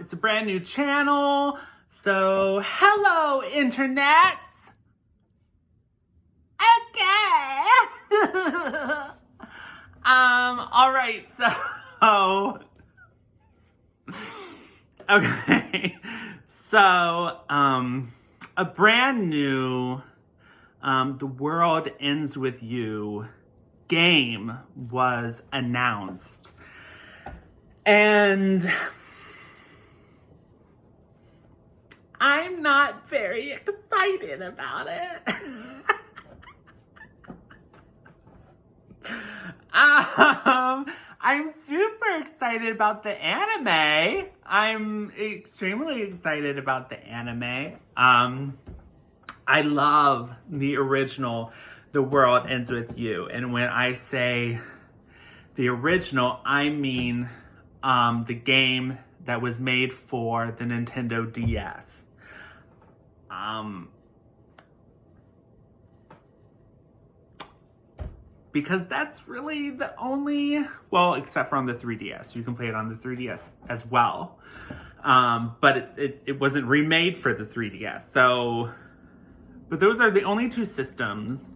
It's a brand new channel. So, hello, internet. Okay. All right. So, okay. So, a brand new The World Ends With You game was announced. And I'm not very excited about it. I'm super excited about the anime. I'm extremely excited about the anime. I love the original The World Ends With You. And when I say the original, I mean the game that was made for the Nintendo DS. Because that's really the only, well, except for on the 3DS. You can play it on the 3DS as well. But it wasn't remade for the 3DS. So, but those are the only two systems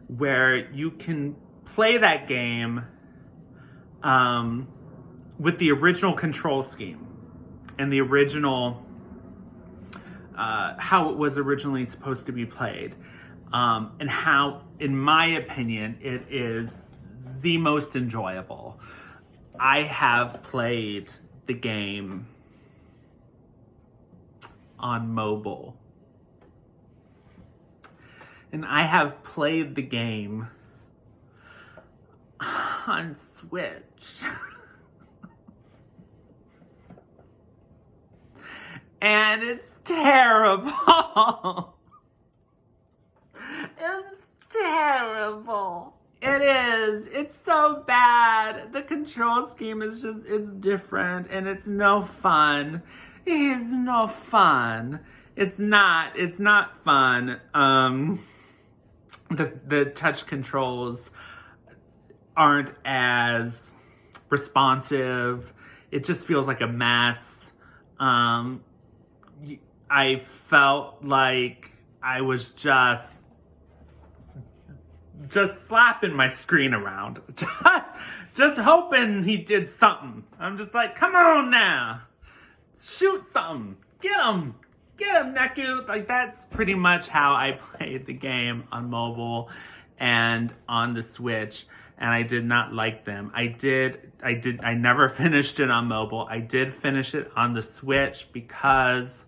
where you can play that game with the original control scheme and the original, how it was originally supposed to be played. And how, in my opinion, it is the most enjoyable. I have played the game on mobile. And I have played the game on Switch. And it's terrible. It's terrible. It is. It's so bad. The control scheme is it's different and it's no fun. It is no fun. It's not fun. The touch controls aren't as responsive. It just feels like a mess. I felt like I was just slapping my screen around. Just hoping he did something. I'm just like, come on now. Shoot something. Get him, Neku. Like, that's pretty much how I played the game on mobile and on the Switch. And I did not like them. I never finished it on mobile. I did finish it on the Switch because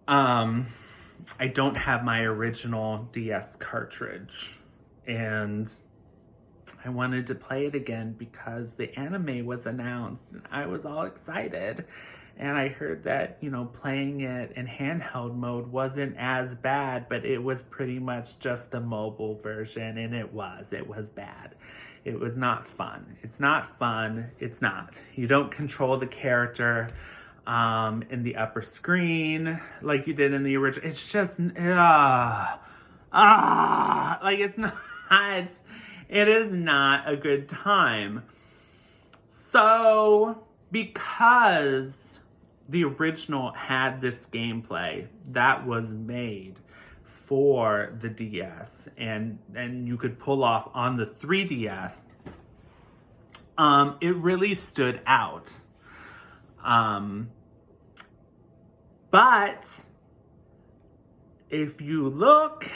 I don't have my original DS cartridge. And I wanted to play it again because the anime was announced and I was all excited. And I heard that, playing it in handheld mode wasn't as bad, but it was pretty much just the mobile version, and it was bad. It was not fun. It's not fun. It's not. You don't control the character in the upper screen like you did in the original. It's just, like it's not, it is not a good time. So, because the original had this gameplay that was made for the DS and you could pull off on the 3DS, it really stood out. But if you look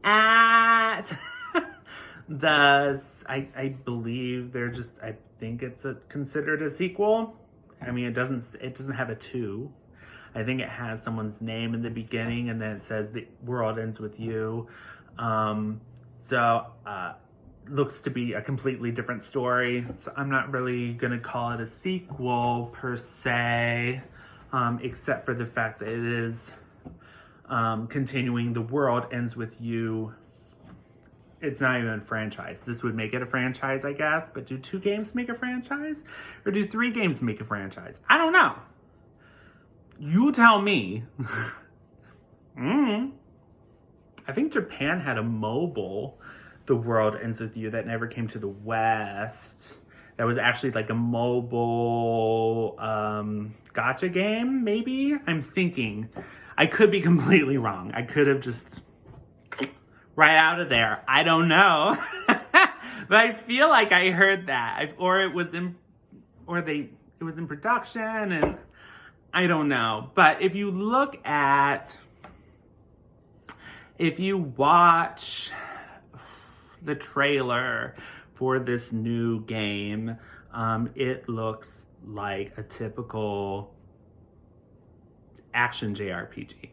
at I believe I think it's considered a sequel. I mean, it doesn't have a 2. I think it has someone's name in the beginning, and then it says The World Ends With You. Looks to be a completely different story. So I'm not really gonna call it a sequel per se, except for the fact that it is continuing The World Ends With You. It's not even a franchise. This would make it a franchise, I guess. But do 2 games make a franchise? Or do 3 games make a franchise? I don't know. You tell me. I think Japan had a mobile The World Ends With You that never came to the West. That was actually like a mobile gacha game, maybe? I'm thinking. I could be completely wrong. I could have just right out of there. I don't know. But I feel like I heard that. It was in production, and I don't know. But if you watch the trailer for this new game, it looks like a typical action JRPG.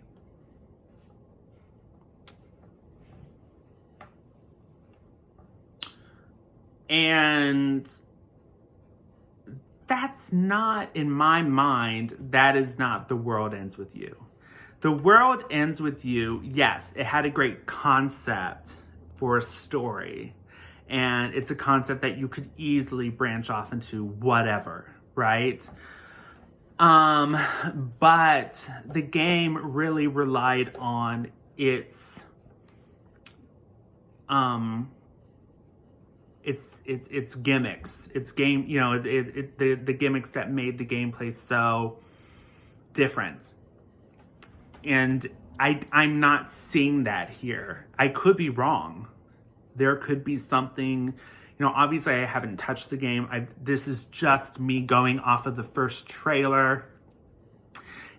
And that's not, in my mind, that is not The World Ends With You. The World Ends With You, yes, it had a great concept for a story. And it's a concept that you could easily branch off into whatever, right? But the game really relied on its gimmicks, its game, the gimmicks that made the gameplay so different. And I'm not seeing that here. I could be wrong. There could be something, obviously I haven't touched the game. This is just me going off of the first trailer.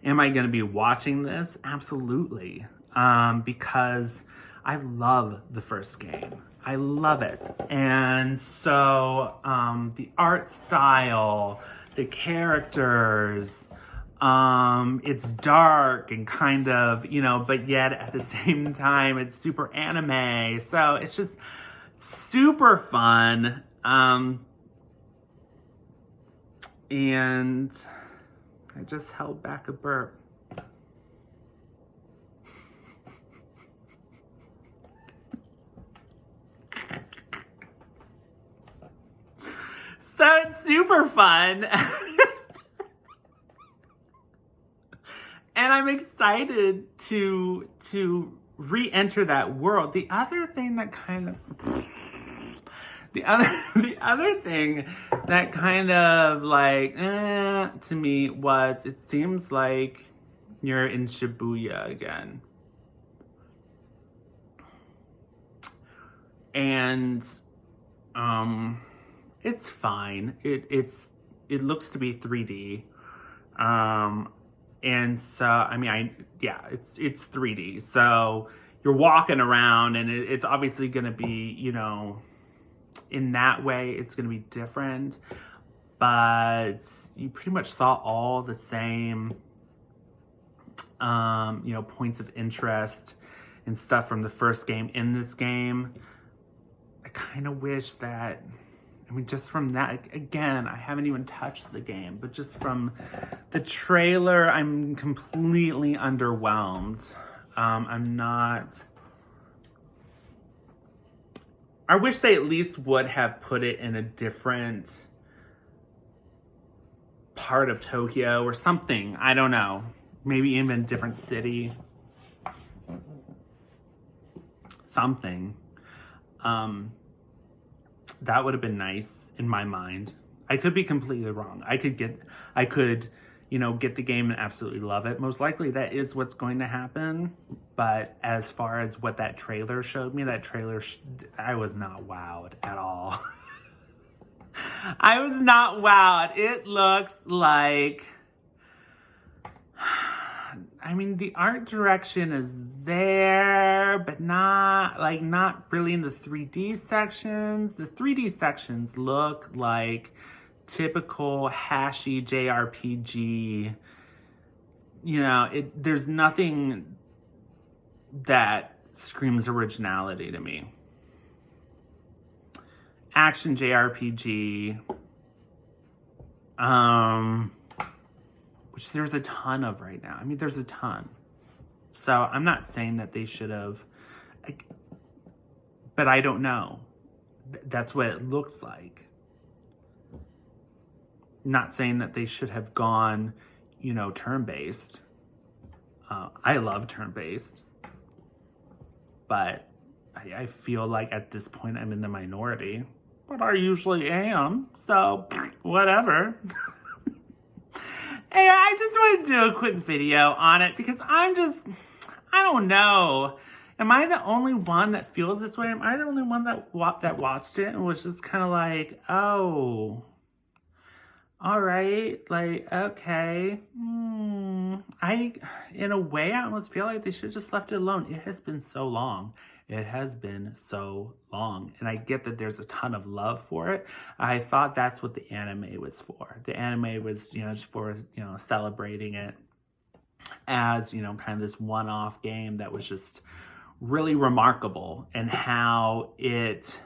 Am I going to be watching this? Absolutely. Because I love the first game. I love it. And so the art style, the characters, it's dark and kind of, but yet at the same time it's super anime. So it's just super fun. And I just held back a burp. So it's super fun. And I'm excited to re-enter that world. The other thing that kind of to me was, it seems like you're in Shibuya again. And it's fine. It looks to be 3D. And so, it's 3D. So you're walking around, and it's obviously going to be, in that way, it's going to be different. But you pretty much saw all the same, points of interest and stuff from the first game in this game. I kind of wish that, just from that, again, I haven't even touched the game, but just from the trailer, I'm completely underwhelmed. I wish they at least would have put it in a different part of Tokyo or something. I don't know. Maybe even a different city. Something. That would have been nice in my mind. I could be completely wrong. I could get the game and absolutely love it. Most likely that is what's going to happen. But as far as what that trailer showed me, I was not wowed at all. I was not wowed. It looks like, the art direction is there, but not really in the 3D sections. The 3D sections look like typical hashy JRPG. There's nothing that screams originality to me. Action JRPG, which there's a ton of right now. There's a ton. So I'm not saying that they should have, but I don't know. That's what it looks like. Not saying that they should have gone, turn-based. I love turn-based. But I feel like at this point I'm in the minority. But I usually am. So, whatever. Hey, I I just want to do a quick video on it because I don't know. Am I the only one that feels this way? Am I the only one that watched it and was just kind of like, oh, all right, like, okay. In a way, I almost feel like they should have just left it alone. It has been so long. It has been so long. And I get that there's a ton of love for it. I thought that's what the anime was for. The anime was, just for, celebrating it as, kind of this one-off game that was just really remarkable, and how it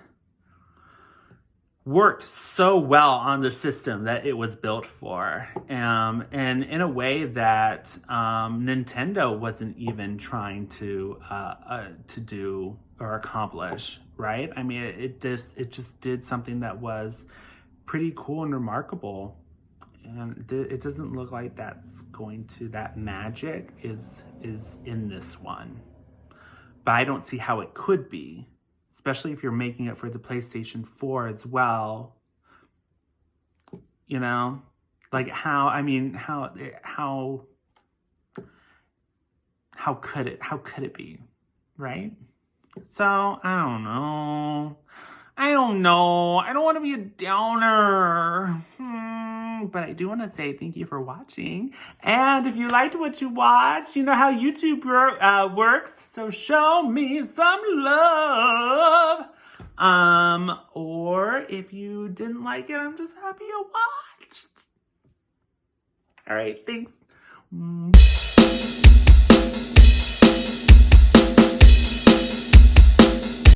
worked so well on the system that it was built for, and in a way that Nintendo wasn't even trying to do or accomplish. Right? I mean, it just did something that was pretty cool and remarkable, and it doesn't look like that magic is in this one. But I don't see how it could be, especially if you're making it for the PlayStation 4 as well. Like how could it be, right? So, I don't know. I don't want to be a downer. But I do want to say thank you for watching. And if you liked what you watched, you know how YouTube works. So show me some love. Or if you didn't like it, I'm just happy you watched. All right, thanks.